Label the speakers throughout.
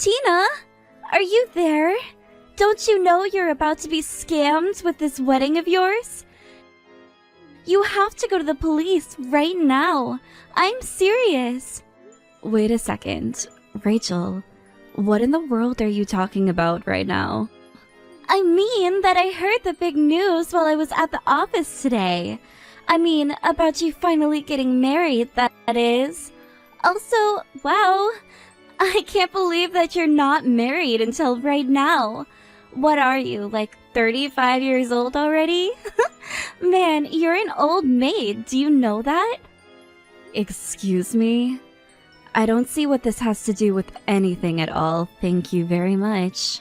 Speaker 1: Tina, are you there? Don't you know you're about to be scammed with this wedding of yours? You have to go to the police right now. I'm serious.
Speaker 2: Wait a second. Rachel, what in the world are you talking about right now?
Speaker 1: I mean that I heard the big news while I was at the office today. I mean, about you finally getting married, that is. Also, wow, I can't believe that you're not married until right now. What are you, like 35 years old already? Man, you're an old maid, do you know that?
Speaker 2: Excuse me? I don't see what this has to do with anything at all, thank you very much.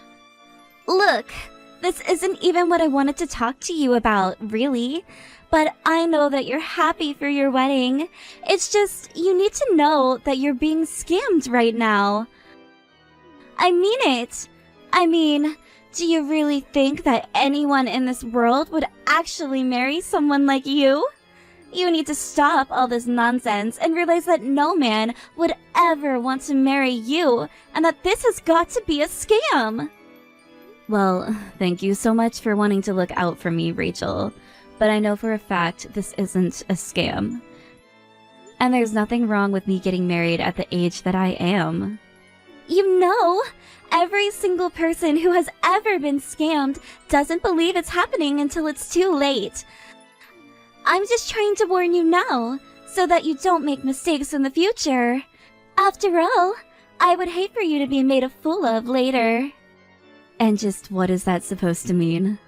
Speaker 1: Look, this isn't even what I wanted to talk to you about, really. But I know that you're happy for your wedding. It's just, you need to know that you're being scammed right now. I mean it. I mean, do you really think that anyone in this world would actually marry someone like you? You need to stop all this nonsense and realize that no man would ever want to marry you, and that this has got to be a scam.
Speaker 2: Well, thank you so much for wanting to look out for me, Rachel. But I know for a fact this isn't a scam. And there's nothing wrong with me getting married at the age that I am.
Speaker 1: You know, every single person who has ever been scammed doesn't believe it's happening until it's too late. I'm just trying to warn you now, so that you don't make mistakes in the future. After all, I would hate for you to be made a fool of later.
Speaker 2: And just what is that supposed to mean?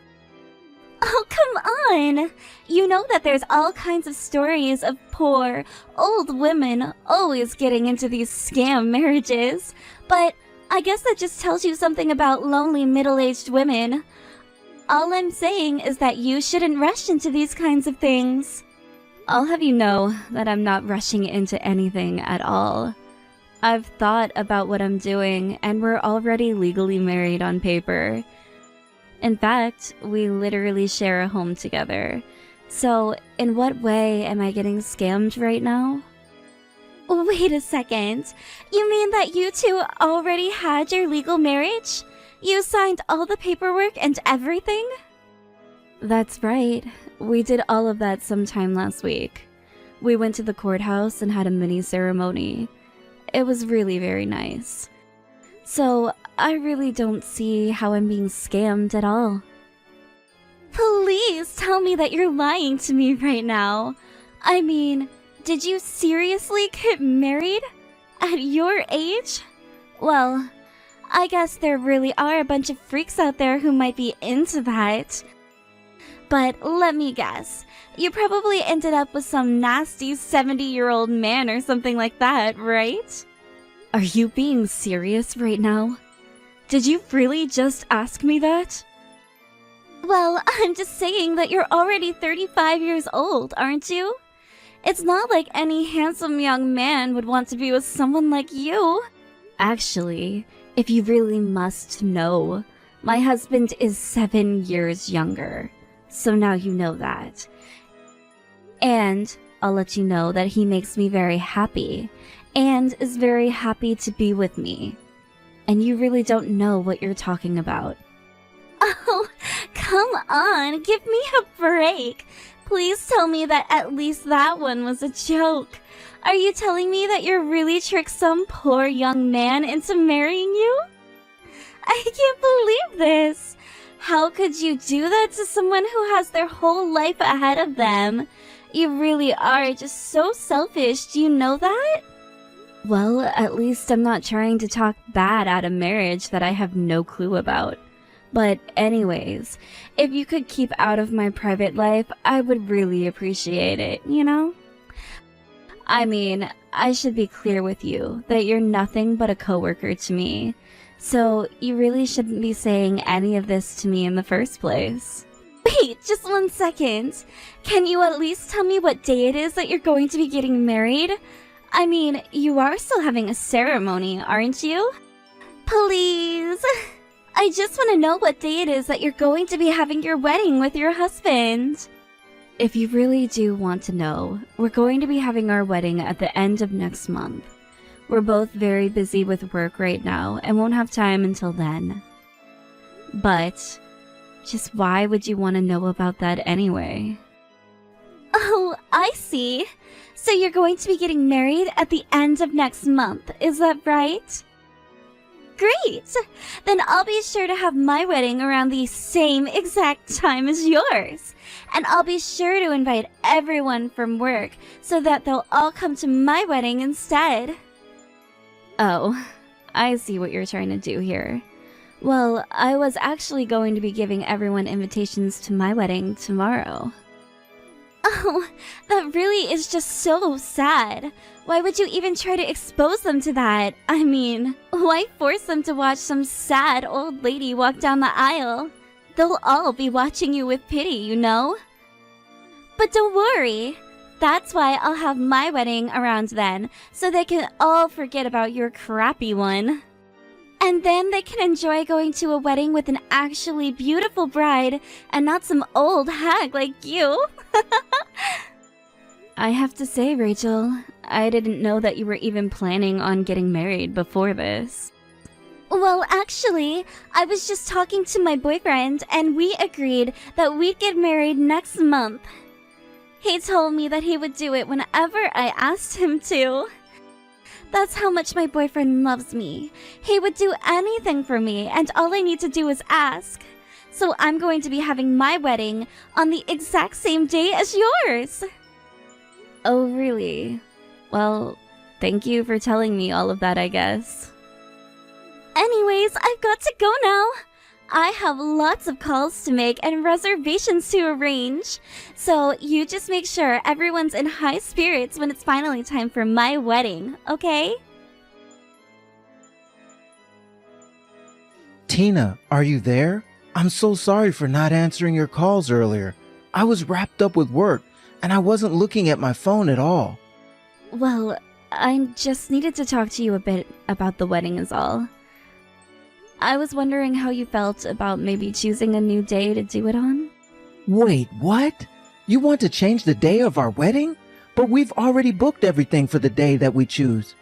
Speaker 1: Oh, come on! You know that there's all kinds of stories of poor, old women always getting into these scam marriages. But I guess that just tells you something about lonely middle-aged women. All I'm saying is that you shouldn't rush into these kinds of things.
Speaker 2: I'll have you know that I'm not rushing into anything at all. I've thought about what I'm doing, and we're already legally married on paper. In fact, we literally share a home together. So, in what way am I getting scammed right now?
Speaker 1: Wait a second. You mean that you two already had your legal marriage? You signed all the paperwork and everything?
Speaker 2: That's right. We did all of that sometime last week. We went to the courthouse and had a mini ceremony. It was really very nice. So, I really don't see how I'm being scammed at all.
Speaker 1: Please tell me that you're lying to me right now. I mean, did you seriously get married? At your age? Well, I guess there really are a bunch of freaks out there who might be into that. But let me guess, you probably ended up with some nasty 70-year-old man or something like that, right?
Speaker 2: Are you being serious right now? Did you really just ask me that?
Speaker 1: Well, I'm just saying that you're already 35 years old, aren't you? It's not like any handsome young man would want to be with someone like you.
Speaker 2: Actually, if you really must know, my husband is 7 years younger. So now you know that. And I'll let you know that he makes me very happy, and is very happy to be with me. And you really don't know what you're talking about.
Speaker 1: Oh, come on, give me a break. Please tell me that at least that one was a joke. Are you telling me that you really tricked some poor young man into marrying you? I can't believe this. How could you do that to someone who has their whole life ahead of them? You really are just so selfish, do you know that?
Speaker 2: Well, at least I'm not trying to talk bad at a marriage that I have no clue about. But anyways, if you could keep out of my private life, I would really appreciate it, you know? I mean, I should be clear with you that you're nothing but a coworker to me. So you really shouldn't be saying any of this to me in the first place.
Speaker 1: Wait, just 1 second. Can you at least tell me what day it is that you're going to be getting married? I mean, you are still having a ceremony, aren't you? Please. I just want to know what day it is that you're going to be having your wedding with your husband.
Speaker 2: If you really do want to know, we're going to be having our wedding at the end of next month. We're both very busy with work right now and won't have time until then. But just why would you want to know about that anyway?
Speaker 1: Oh, I see. So you're going to be getting married at the end of next month, is that right? Great! Then I'll be sure to have my wedding around the same exact time as yours. And I'll be sure to invite everyone from work so that they'll all come to my wedding instead.
Speaker 2: Oh, I see what you're trying to do here. Well, I was actually going to be giving everyone invitations to my wedding tomorrow.
Speaker 1: Oh, that really is just so sad. Why would you even try to expose them to that? I mean, why force them to watch some sad old lady walk down the aisle? They'll all be watching you with pity, you know? But don't worry. That's why I'll have my wedding around then, so they can all forget about your crappy one. And then they can enjoy going to a wedding with an actually beautiful bride and not some old hag like you.
Speaker 2: I have to say, Rachel, I didn't know that you were even planning on getting married before this.
Speaker 1: Well, actually, I was just talking to my boyfriend and we agreed that we'd get married next month. He told me that he would do it whenever I asked him to. That's how much my boyfriend loves me. He would do anything for me, and all I need to do is ask. So I'm going to be having my wedding on the exact same day as yours.
Speaker 2: Oh, really? Well, thank you for telling me all of that, I guess.
Speaker 1: Anyways, I've got to go now. I have lots of calls to make and reservations to arrange. So you just make sure everyone's in high spirits when it's finally time for my wedding, okay?
Speaker 3: Tina, are you there? I'm so sorry for not answering your calls earlier. I was wrapped up with work and I wasn't looking at my phone at all.
Speaker 2: Well, I just needed to talk to you a bit about the wedding is all. I was wondering how you felt about maybe choosing a new day to do it on.
Speaker 3: Wait, what? You want to change the day of our wedding? But we've already booked everything for the day that we choose.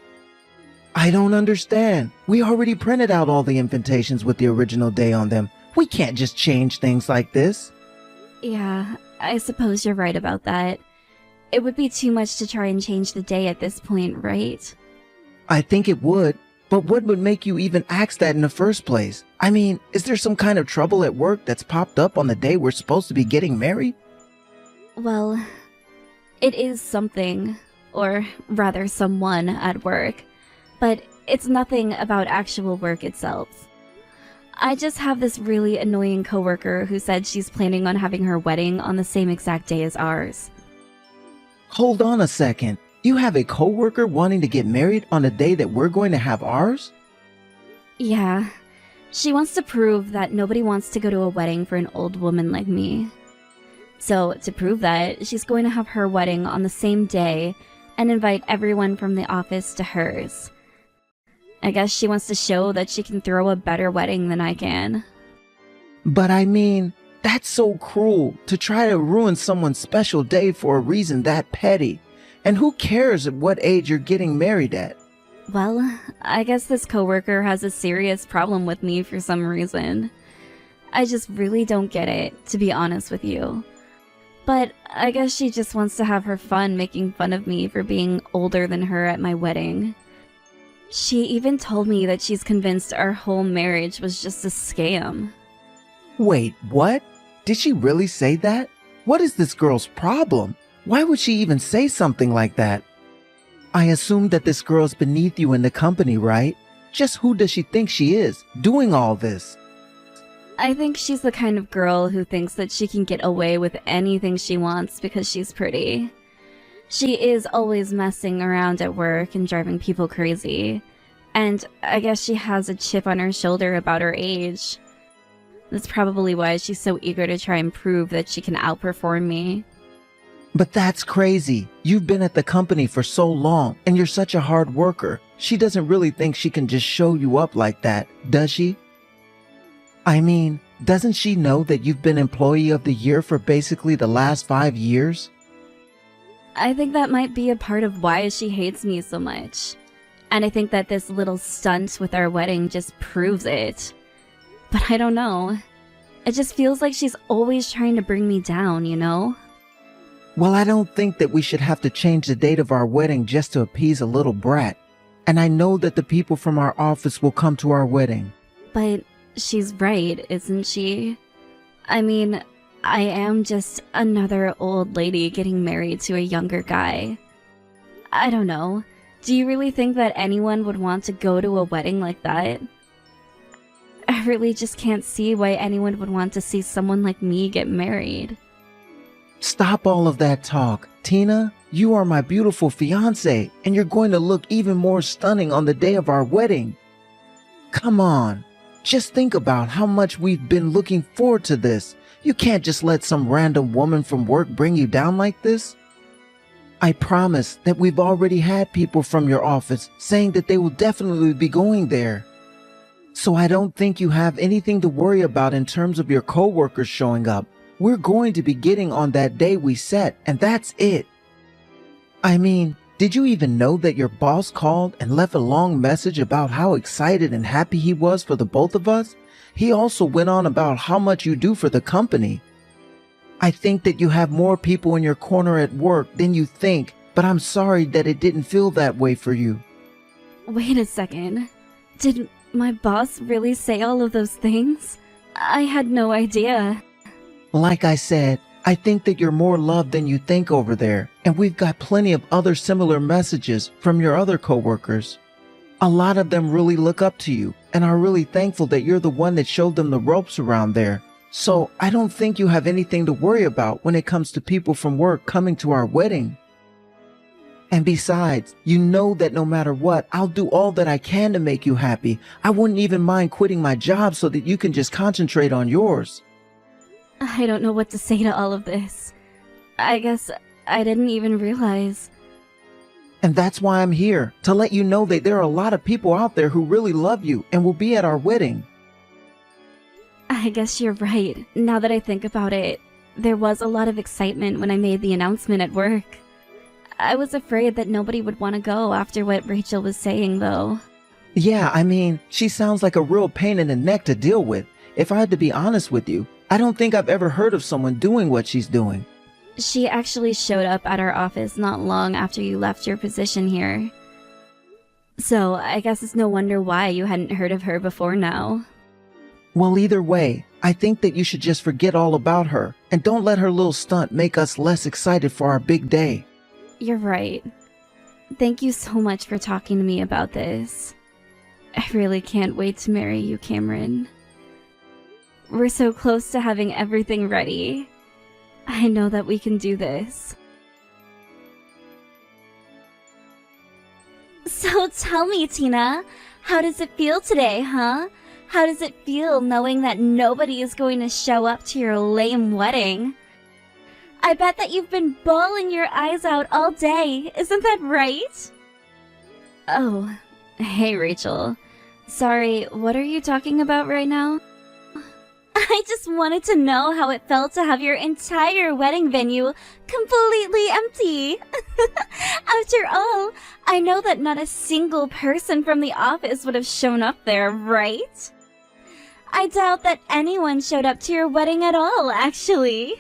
Speaker 3: I don't understand. We already printed out all the invitations with the original day on them. We can't just change things like this.
Speaker 2: Yeah, I suppose you're right about that. It would be too much to try and change the day at this point, right?
Speaker 3: I think it would. But what would make you even ask that in the first place? I mean, is there some kind of trouble at work that's popped up on the day we're supposed to be getting married?
Speaker 2: Well, it is something, or rather someone at work, but it's nothing about actual work itself. I just have this really annoying coworker who said she's planning on having her wedding on the same exact day as ours.
Speaker 3: Hold on a second. You have a coworker wanting to get married on the day that we're going to have ours?
Speaker 2: Yeah, she wants to prove that nobody wants to go to a wedding for an old woman like me. So, to prove that, she's going to have her wedding on the same day and invite everyone from the office to hers. I guess she wants to show that she can throw a better wedding than I can.
Speaker 3: But I mean, that's so cruel to try to ruin someone's special day for a reason that petty. And who cares at what age you're getting married at?
Speaker 2: Well, I guess this coworker has a serious problem with me for some reason. I just really don't get it, to be honest with you. But I guess she just wants to have her fun making fun of me for being older than her at my wedding. She even told me that she's convinced our whole marriage was just a scam.
Speaker 3: Wait, what? Did she really say that? What is this girl's problem? Why would she even say something like that? I assume that this girl's beneath you in the company, right? Just who does she think she is, doing all this?
Speaker 2: I think she's the kind of girl who thinks that she can get away with anything she wants because she's pretty. She is always messing around at work and driving people crazy. And I guess she has a chip on her shoulder about her age. That's probably why she's so eager to try and prove that she can outperform me.
Speaker 3: But that's crazy. You've been at the company for so long and you're such a hard worker. She doesn't really think she can just show you up like that, does she? I mean, doesn't she know that you've been Employee of the Year for basically the last 5 years?
Speaker 2: I think that might be a part of why she hates me so much. And I think that this little stunt with our wedding just proves it. But I don't know. It just feels like she's always trying to bring me down, you know?
Speaker 3: Well, I don't think that we should have to change the date of our wedding just to appease a little brat. And I know that the people from our office will come to our wedding.
Speaker 2: But she's right, isn't she? I mean, I am just another old lady getting married to a younger guy. I don't know. Do you really think that anyone would want to go to a wedding like that? I really just can't see why anyone would want to see someone like me get married.
Speaker 3: Stop all of that talk. Tina, you are my beautiful fiancé, and you're going to look even more stunning on the day of our wedding. Come on. Just think about how much we've been looking forward to this. You can't just let some random woman from work bring you down like this. I promise that we've already had people from your office saying that they will definitely be going there. So I don't think you have anything to worry about in terms of your coworkers showing up. We're going to be getting on that day we set, and that's it. I mean, did you even know that your boss called and left a long message about how excited and happy he was for the both of us? He also went on about how much you do for the company. I think that you have more people in your corner at work than you think, but I'm sorry that it didn't feel that way for you.
Speaker 2: Wait a second. Did my boss really say all of those things? I had no idea.
Speaker 3: Like I said, I think that you're more loved than you think over there, and we've got plenty of other similar messages from your other coworkers. A lot of them really look up to you and are really thankful that you're the one that showed them the ropes around there. So I don't think you have anything to worry about when it comes to people from work coming to our wedding. And besides, you know that no matter what, I'll do all that I can to make you happy. I wouldn't even mind quitting my job so that you can just concentrate on yours.
Speaker 2: I don't know what to say to all of this. I guess I didn't even realize.
Speaker 3: And that's why I'm here, to let you know that there are a lot of people out there who really love you and will be at our wedding.
Speaker 2: I guess you're right. Now that I think about it, there was a lot of excitement when I made the announcement at work. I was afraid that nobody would want to go after what Rachel was saying, though.
Speaker 3: Yeah, I mean, she sounds like a real pain in the neck to deal with. If I had to be honest with you, I don't think I've ever heard of someone doing what she's doing.
Speaker 2: She actually showed up at our office not long after you left your position here. So I guess it's no wonder why you hadn't heard of her before now.
Speaker 3: Well, either way, I think that you should just forget all about her and don't let her little stunt make us less excited for our big day.
Speaker 2: You're right. Thank you so much for talking to me about this. I really can't wait to marry you, Cameron. We're so close to having everything ready. I know that we can do this.
Speaker 1: So tell me, Tina, how does it feel today, huh? How does it feel knowing that nobody is going to show up to your lame wedding? I bet that you've been bawling your eyes out all day, isn't that right?
Speaker 2: Oh, hey Rachel. Sorry, what are you talking about right now?
Speaker 1: I just wanted to know how it felt to have your entire wedding venue completely empty. After all, I know that not a single person from the office would have shown up there, right? I doubt that anyone showed up to your wedding at all, actually.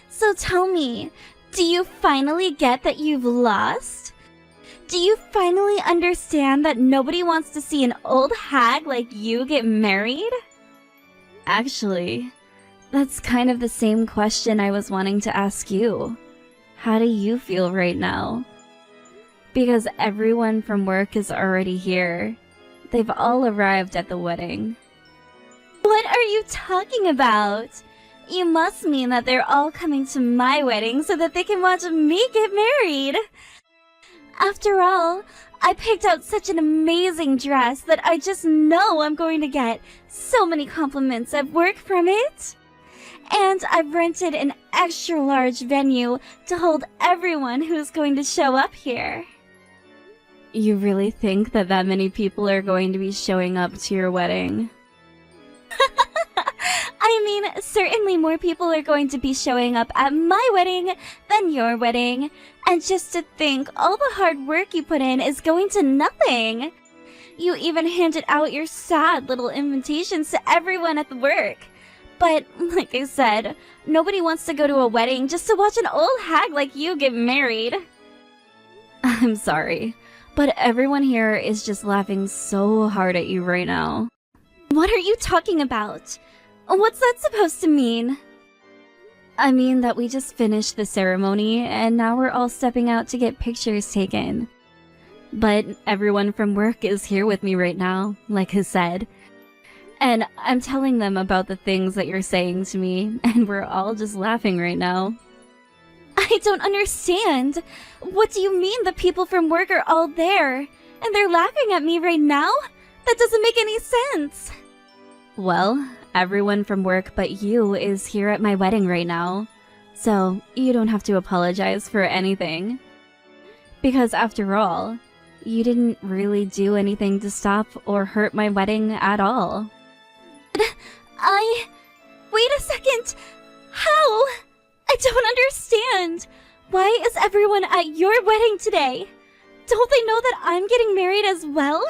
Speaker 1: So tell me, do you finally get that you've lost? Do you finally understand that nobody wants to see an old hag like you get married?
Speaker 2: Actually, that's kind of the same question I was wanting to ask you. How do you feel right now? Because everyone from work is already here. They've all arrived at the wedding.
Speaker 1: What are you talking about? You must mean that they're all coming to my wedding so that they can watch me get married. After all, I picked out such an amazing dress that I just know I'm going to get so many compliments at work from it. And I've rented an extra large venue to hold everyone who's going to show up here.
Speaker 2: You really think that that many people are going to be showing up to your wedding?
Speaker 1: I mean, certainly more people are going to be showing up at my wedding than your wedding. And just to think, all the hard work you put in is going to nothing. You even handed out your sad little invitations to everyone at the work. But, like I said, nobody wants to go to a wedding just to watch an old hag like you get married.
Speaker 2: I'm sorry, but everyone here is just laughing so hard at you right now.
Speaker 1: What are you talking about? What's that supposed to mean?
Speaker 2: I mean that we just finished the ceremony and now we're all stepping out to get pictures taken. But everyone from work is here with me right now, like I said. And I'm telling them about the things that you're saying to me, and we're all just laughing right now.
Speaker 1: I don't understand. What do you mean the people from work are all there, and they're laughing at me right now? That doesn't make any sense.
Speaker 2: Well, everyone from work but you is here at my wedding right now, so you don't have to apologize for anything. Because after all, you didn't really do anything to stop or hurt my wedding at all.
Speaker 1: Wait a second! How? I don't understand! Why is everyone at your wedding today? Don't they know that I'm getting married as well?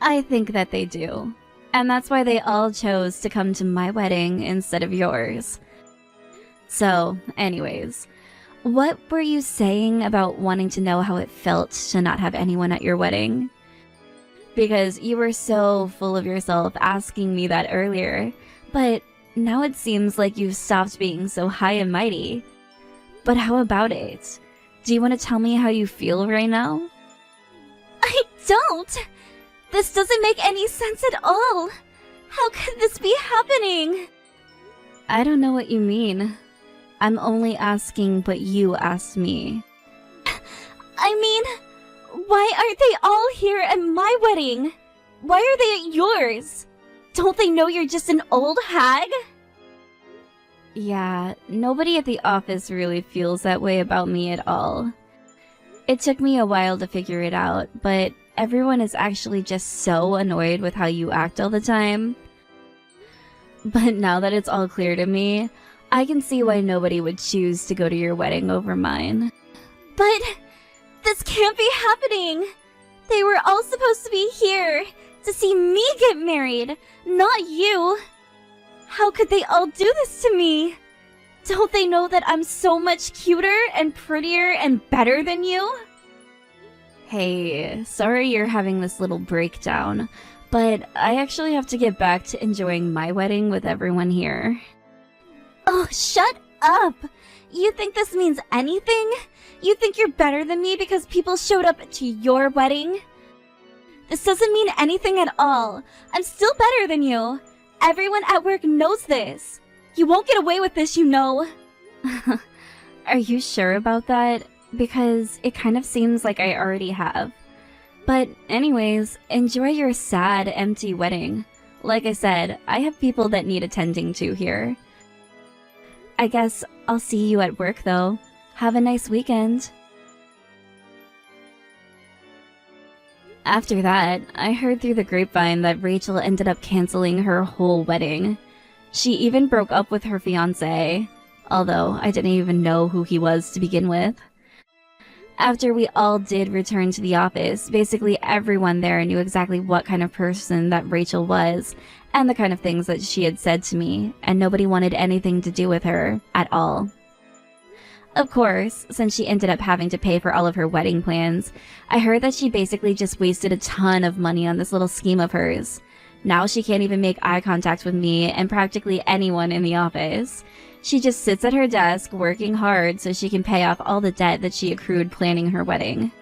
Speaker 2: I think that they do. And that's why they all chose to come to my wedding instead of yours. So, anyways, what were you saying about wanting to know how it felt to not have anyone at your wedding? Because you were so full of yourself asking me that earlier, but now it seems like you've stopped being so high and mighty. But how about it? Do you want to tell me how you feel right now?
Speaker 1: I don't! This doesn't make any sense at all! How could this be happening?
Speaker 2: I don't know what you mean. I'm only asking what you asked me.
Speaker 1: I mean, why aren't they all here at my wedding? Why are they at yours? Don't they know you're just an old hag?
Speaker 2: Yeah, nobody at the office really feels that way about me at all. It took me a while to figure it out, but everyone is actually just so annoyed with how you act all the time. But now that it's all clear to me, I can see why nobody would choose to go to your wedding over mine.
Speaker 1: But this can't be happening! They were all supposed to be here to see me get married, not you! How could they all do this to me? Don't they know that I'm so much cuter and prettier and better than you?
Speaker 2: Hey, sorry you're having this little breakdown, but I actually have to get back to enjoying my wedding with everyone here.
Speaker 1: Oh, shut up! You think this means anything? You think you're better than me because people showed up to your wedding? This doesn't mean anything at all. I'm still better than you. Everyone at work knows this. You won't get away with this, you know.
Speaker 2: Are you sure about that? Because it kind of seems like I already have. But anyways, enjoy your sad, empty wedding. Like I said, I have people that need attending to here. I guess I'll see you at work though. Have a nice weekend. After that, I heard through the grapevine that Rachel ended up canceling her whole wedding. She even broke up with her fiancé, although I didn't even know who he was to begin with. After we all did return to the office, basically everyone there knew exactly what kind of person that Rachel was, and the kind of things that she had said to me, and nobody wanted anything to do with her at all. Of course, since she ended up having to pay for all of her wedding plans, I heard that she basically just wasted a ton of money on this little scheme of hers. Now she can't even make eye contact with me and practically anyone in the office. She just sits at her desk working hard so she can pay off all the debt that she accrued planning her wedding.